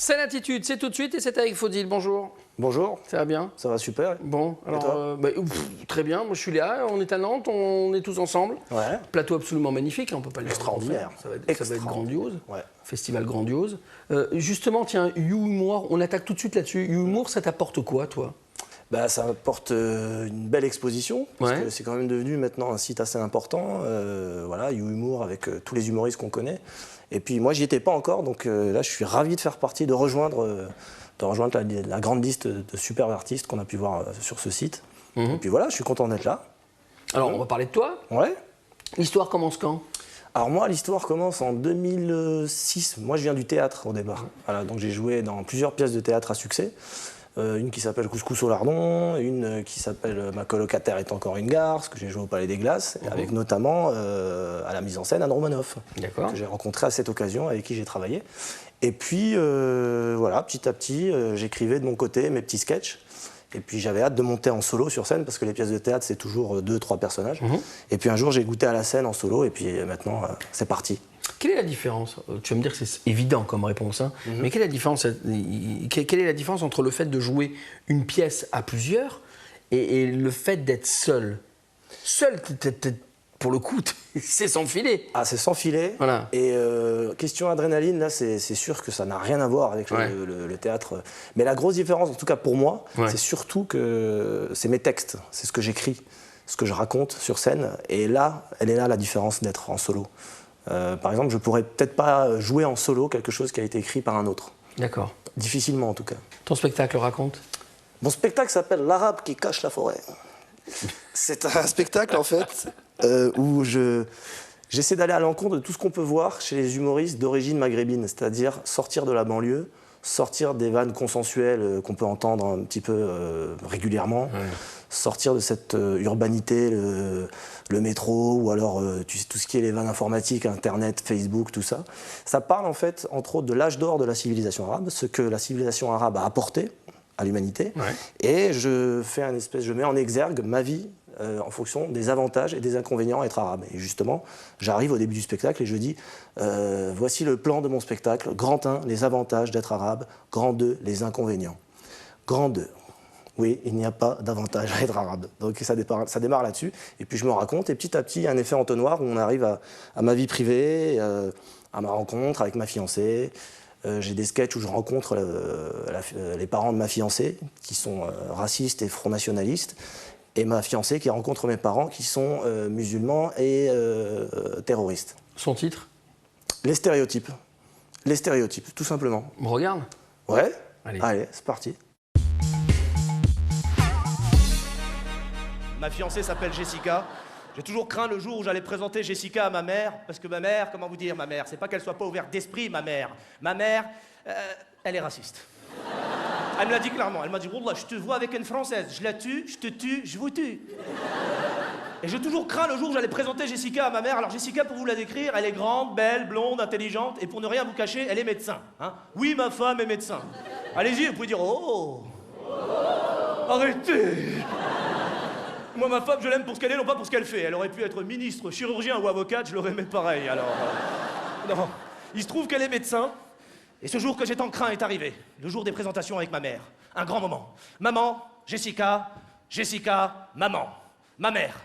C'est l'attitude, c'est tout de suite et c'est avec Faudil. Bonjour. Bonjour. Ça va bien? Ça va super. Bon, alors, très bien. Moi, je suis là. On est à Nantes, on est tous ensemble. Ouais. Plateau absolument magnifique, on peut pas le dire. Extraordinaire. Ça va être grandiose. Ouais. Festival grandiose. Justement, tiens, You Humour, on attaque tout de suite là-dessus. You Humour, ça t'apporte quoi, toi? Bah, ça apporte une belle exposition, parce que c'est quand même devenu maintenant un site assez important. Voilà, You Humour avec tous les humoristes qu'on connaît. Et puis moi, j'y étais pas encore, donc là, je suis ravi de faire partie, de rejoindre la grande liste de super artistes qu'on a pu voir sur ce site. Et puis voilà, je suis content d'être là. Alors, on va parler de toi. Ouais. L'histoire commence quand? Alors moi, l'histoire commence en 2006. Moi, je viens du théâtre au départ. Voilà, donc j'ai joué dans plusieurs pièces de théâtre à succès. Une qui s'appelle Couscous au lardon, une qui s'appelle Ma colocataire est encore une gare, ce que j'ai joué au Palais des Glaces, avec notamment à la mise en scène Anne Romanoff, que j'ai rencontré à cette occasion, avec qui j'ai travaillé. Et puis voilà, petit à petit, j'écrivais de mon côté mes petits sketchs. Et puis j'avais hâte de monter en solo sur scène, parce que les pièces de théâtre, c'est toujours 2-3 personnages. Et puis un jour, j'ai goûté à la scène en solo, et puis maintenant, c'est parti. Quelle est la différence? Tu vas me dire que c'est évident comme réponse, hein, mais quelle est la différence entre le fait de jouer une pièce à plusieurs et le fait d'être seul? Seul, pour le coup, c'est sans filet. Ah, c'est sans filet. Voilà. Et question adrénaline, là, c'est sûr que ça n'a rien à voir avec le théâtre. Mais la grosse différence, en tout cas pour moi, c'est surtout que c'est mes textes, c'est ce que j'écris, ce que je raconte sur scène. Et là, elle est là la différence d'être en solo. Par exemple, je pourrais peut-être pas jouer en solo quelque chose qui a été écrit par un autre. D'accord. Difficilement, en tout cas. Ton spectacle raconte? Mon spectacle s'appelle L'Arabe qui cache la forêt. C'est un spectacle, en fait, où j'essaie d'aller à l'encontre de tout ce qu'on peut voir chez les humoristes d'origine maghrébine, c'est-à-dire sortir de la banlieue, sortir des vannes consensuelles qu'on peut entendre un petit peu régulièrement, sortir de cette urbanité, le métro, ou alors tu sais, tout ce qui est les vannes informatiques, Internet, Facebook, tout ça. Ça parle en fait, entre autres, de l'âge d'or de la civilisation arabe, ce que la civilisation arabe a apporté à l'humanité, et je mets en exergue ma vie en fonction des avantages et des inconvénients à être arabe. Et justement, j'arrive au début du spectacle et je dis voici le plan de mon spectacle. Grand 1, les avantages d'être arabe. Grand 2, les inconvénients. Grand 2, oui, il n'y a pas d'avantage à être arabe. Donc ça démarre là-dessus. Et puis je me raconte, et petit à petit, il y a un effet entonnoir où on arrive à ma vie privée, à ma rencontre avec ma fiancée. J'ai des sketchs où je rencontre les parents de ma fiancée, qui sont racistes et front nationalistes, et ma fiancée qui rencontre mes parents, qui sont musulmans et terroristes. Son titre? Les stéréotypes. Les stéréotypes, tout simplement. On regarde? Ouais. Allez, c'est parti. Ma fiancée s'appelle Jessica. J'ai toujours craint le jour où j'allais présenter Jessica à ma mère, parce que ma mère, comment vous dire, ma mère, c'est pas qu'elle soit pas ouverte d'esprit, ma mère. Ma mère, elle est raciste. Elle me l'a dit clairement, elle m'a dit « Wallah, je te vois avec une Française, je la tue, je te tue, je vous tue ». Et j'ai toujours craint le jour où j'allais présenter Jessica à ma mère. Alors Jessica, pour vous la décrire, elle est grande, belle, blonde, intelligente, et pour ne rien vous cacher, elle est médecin. Hein. Oui, ma femme est médecin. Allez-y, vous pouvez dire « Oh !» Arrêtez. Moi, ma femme, je l'aime pour ce qu'elle est, non pas pour ce qu'elle fait. Elle aurait pu être ministre, chirurgien ou avocate, je l'aurais aimé pareil, alors... Non, il se trouve qu'elle est médecin, et ce jour que j'ai tant craint est arrivé. Le jour des présentations avec ma mère. Un grand moment. Maman, Jessica, maman. Ma mère.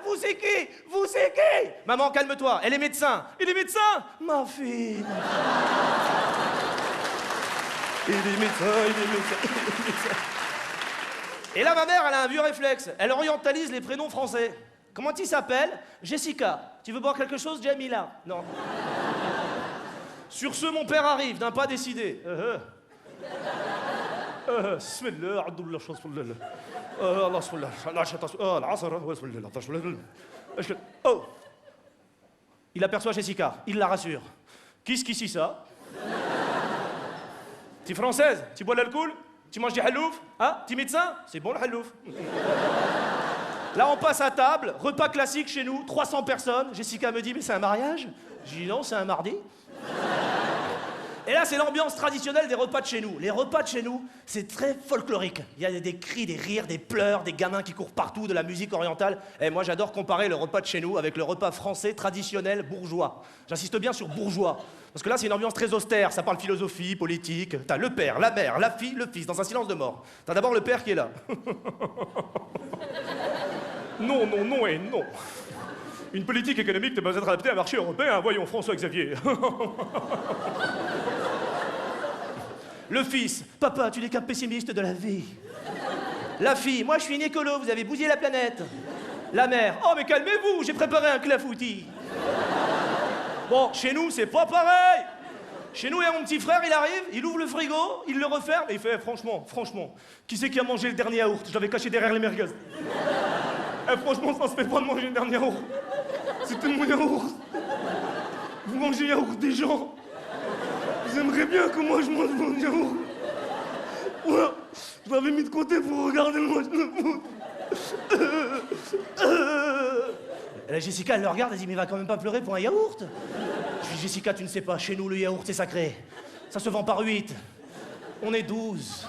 Vous c'est qui? Vous c'est qui? Maman, calme-toi, elle est médecin. Il est médecin? Ma fille. Il est médecin. Et là, ma mère, elle a un vieux réflexe. Elle orientalise les prénoms français. Comment il s'appelle? Jessica. Tu veux boire quelque chose, Jamila? Non. Sur ce, mon père arrive, d'un pas décidé. Bismillah, Abdullah, Oh! Il aperçoit Jessica, il la rassure. Qu'est-ce qu'ici ça? T'es française? Tu bois de l'alcool? Tu manges du halouf? Hein? T'es médecin? C'est bon le halouf. Là, on passe à table, repas classique chez nous, 300 personnes. Jessica me dit, mais c'est un mariage? Je dis non, c'est un mardi. Et là, c'est l'ambiance traditionnelle des repas de chez nous. Les repas de chez nous, c'est très folklorique. Il y a des cris, des rires, des pleurs, des gamins qui courent partout, de la musique orientale. Et moi, j'adore comparer le repas de chez nous avec le repas français traditionnel bourgeois. J'insiste bien sur bourgeois. Parce que là, c'est une ambiance très austère. Ça parle philosophie, politique. T'as le père, la mère, la fille, le fils, dans un silence de mort. T'as d'abord le père qui est là. Non, non, non et non. Une politique économique ne peut pas être adaptée à un marché européen. Voyons, François-Xavier. Le fils, papa, tu n'es qu'un pessimiste de la vie. La fille, moi je suis une écolo, vous avez bousillé la planète. La mère, oh mais calmez-vous, j'ai préparé un clafoutis. Bon, chez nous, c'est pas pareil. Chez nous, il y a mon petit frère, il arrive, il ouvre le frigo, il le referme, et il fait, franchement, qui c'est qui a mangé le dernier yaourt? Je l'avais caché derrière les merguez. Franchement, ça se fait pas de manger le dernier yaourt. C'était mon yaourt. Vous mangez le yaourt des gens. Vous aimeriez bien que moi je mange mon yaourt. Voilà, je l'avais mis de côté pour regarder le match de foot. Et là, Jessica, elle le regarde, elle dit, mais il va quand même pas pleurer pour un yaourt. Je dis, Jessica, tu ne sais pas, chez nous, le yaourt, c'est sacré. Ça se vend par 8. On est 12.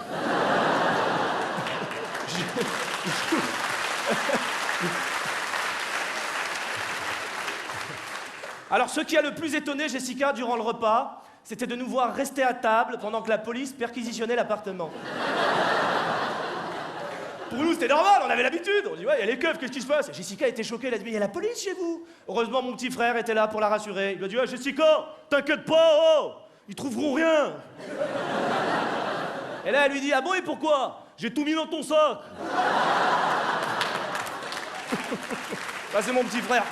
Alors, ce qui a le plus étonné Jessica durant le repas, c'était de nous voir rester à table pendant que la police perquisitionnait l'appartement. Pour nous, c'était normal, on avait l'habitude. On dit, ouais, il y a les keufs, qu'est-ce qui se passe? Jessica était choquée, elle a dit, mais il y a la police chez vous. Heureusement, mon petit frère était là pour la rassurer. Il lui a dit, ouais, Jessica, t'inquiète pas, oh, ils trouveront rien. Et là, elle lui dit, ah bon, et pourquoi? J'ai tout mis dans ton sac. Ça, c'est mon petit frère.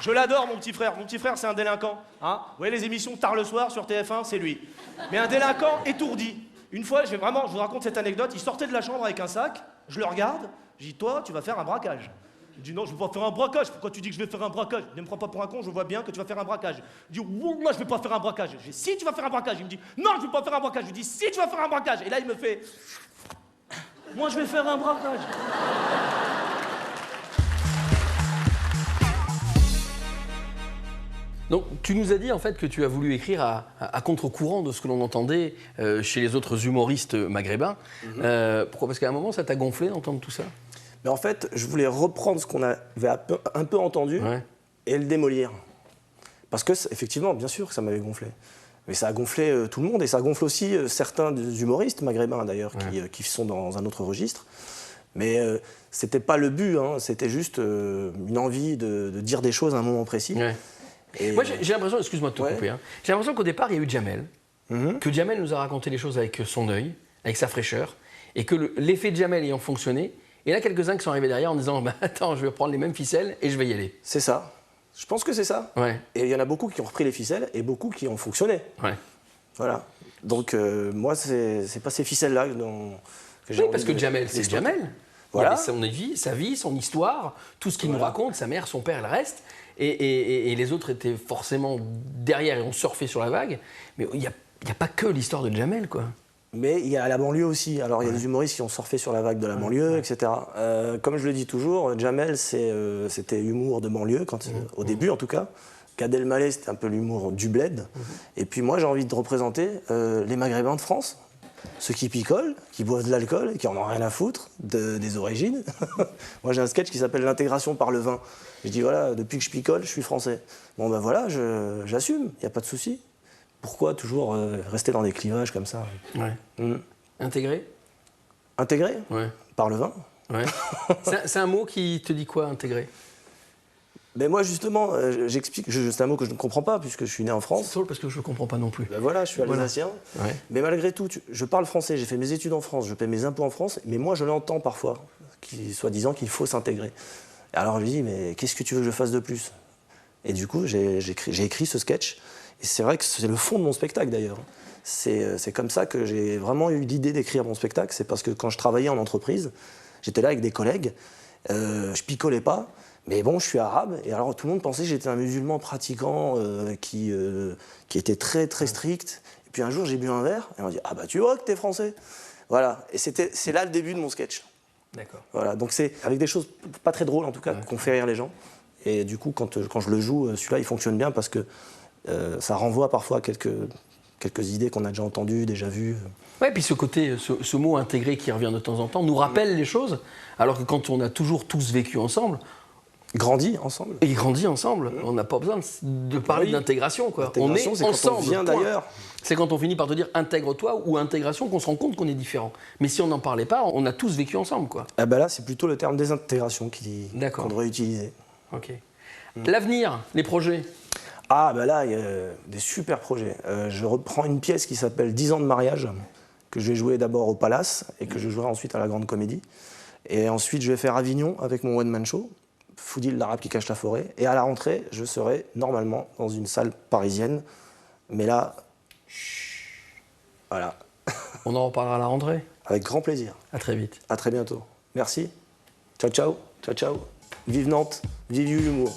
Je l'adore, mon petit frère. Mon petit frère, c'est un délinquant. Hein, vous voyez les émissions tard le soir sur TF1, c'est lui. Mais un délinquant étourdi. Une fois, je vous raconte cette anecdote, il sortait de la chambre avec un sac, je le regarde, je dis, toi, tu vas faire un braquage. Il dit, non, je ne vais pas faire un braquage. Pourquoi tu dis que je vais faire un braquage? Ne me prends pas pour un con, je vois bien que tu vas faire un braquage. Je dis, wallah, je ne vais pas faire un braquage. Je dis, si, tu vas faire un braquage. Il me dit, non, je ne vais pas faire un braquage. Je dis, si, tu vas faire un braquage. Et là, il me fait, moi, je vais faire un braquage. Donc, tu nous as dit en fait que tu as voulu écrire à contre-courant de ce que l'on entendait chez les autres humoristes maghrébins. Pourquoi? Parce qu'à un moment, ça t'a gonflé d'entendre tout ça? Mais en fait, je voulais reprendre ce qu'on avait un peu entendu et le démolir. Parce que, effectivement, bien sûr que ça m'avait gonflé. Mais ça a gonflé tout le monde et ça gonfle aussi certains des humoristes maghrébins d'ailleurs qui sont dans un autre registre. Mais c'était pas le but, hein, c'était juste une envie de dire des choses à un moment précis. Et moi, j'ai l'impression, excuse-moi de te couper, hein, j'ai l'impression qu'au départ, il y a eu Jamel, que Jamel nous a raconté les choses avec son œil, avec sa fraîcheur, et que l'effet de Jamel ayant fonctionné, et là, quelques-uns qui sont arrivés derrière en disant bah, « Attends, je vais prendre les mêmes ficelles et je vais y aller ». C'est ça. Je pense que c'est ça. Et il y en a beaucoup qui ont repris les ficelles et beaucoup qui ont fonctionné. Voilà. Donc, moi, c'est pas ces ficelles-là que j'ai envie parce que Jamel, c'est Jamel. Voilà. Il y a sa vie, son histoire, tout ce qu'il nous raconte, sa mère, son père, le reste. Et les autres étaient forcément derrière et ont surfé sur la vague. Mais il n'y a pas que l'histoire de Jamel, quoi. Mais il y a la banlieue aussi. Alors, il y a des humoristes qui ont surfé sur la vague de la banlieue, etc. Comme je le dis toujours, Jamel, c'était humour de banlieue, au début en tout cas. Gad Elmaleh, c'était un peu l'humour du bled. Et puis moi, j'ai envie de représenter les Maghrébins de France. Ceux qui picolent, qui boivent de l'alcool et qui en ont rien à foutre des origines. Moi, j'ai un sketch qui s'appelle l'intégration par le vin. Je dis, voilà, depuis que je picole, je suis français. Bon, ben voilà, j'assume, il n'y a pas de souci. Pourquoi toujours rester dans des clivages comme ça? Intégrer? Intégrer? Par le vin. C'est un mot qui te dit quoi, intégrer? Ben moi, justement, j'explique, c'est un mot que je ne comprends pas, puisque je suis né en France. C'est drôle parce que je ne comprends pas non plus. Ben voilà, je suis alsacien. Mais malgré tout, je parle français, j'ai fait mes études en France, je paie mes impôts en France, mais moi, je l'entends parfois, soi-disant qu'il faut s'intégrer. Alors, je lui dis, mais qu'est-ce que tu veux que je fasse de plus? Et du coup, j'ai écrit ce sketch, et c'est vrai que c'est le fond de mon spectacle, d'ailleurs. C'est comme ça que j'ai vraiment eu l'idée d'écrire mon spectacle, c'est parce que quand je travaillais en entreprise, j'étais là avec des collègues, je picolais pas, mais bon, je suis arabe, et alors tout le monde pensait que j'étais un musulman pratiquant qui était très très strict. Et puis un jour, j'ai bu un verre, et on dit, ah bah tu vois que t'es français. Voilà, et c'est là le début de mon sketch. D'accord. Voilà, donc c'est avec des choses pas très drôles en tout cas, qu'on fait rire les gens. Et du coup, quand je le joue, celui-là, il fonctionne bien parce que ça renvoie parfois à quelques quelques idées qu'on a déjà entendues, déjà vues. Ouais, puis ce côté, ce mot intégré qui revient de temps en temps, nous rappelle les choses, alors que quand on a toujours tous vécu ensemble, Grandi ensemble. et grandi ensemble, on n'a pas besoin de parler Oui. d'intégration, quoi. On L'intégration, est c'est quand ensemble. on vient point. d'ailleurs. C'est quand on finit par te dire intègre-toi ou intégration qu'on se rend compte qu'on est différent. Mais si on n'en parlait pas, on a tous vécu ensemble, quoi. Ah bah là, c'est plutôt le terme désintégration D'accord. qu'on devrait utiliser. Ok. L'avenir, les projets. Ah bah là, il y a des super projets. Je reprends une pièce qui s'appelle 10 ans de mariage, que je vais jouer d'abord au Palace et que je jouerai ensuite à la Grande Comédie. Et ensuite, je vais faire Avignon avec mon one-man show, Foudil, l'arabe qui cache la forêt. Et à la rentrée, je serai normalement dans une salle parisienne. Mais là, voilà, On en reparlera à la rentrée. avec grand plaisir. À très vite. À très bientôt. Merci. Ciao, ciao. Ciao, ciao. Vive Nantes, vive l'humour.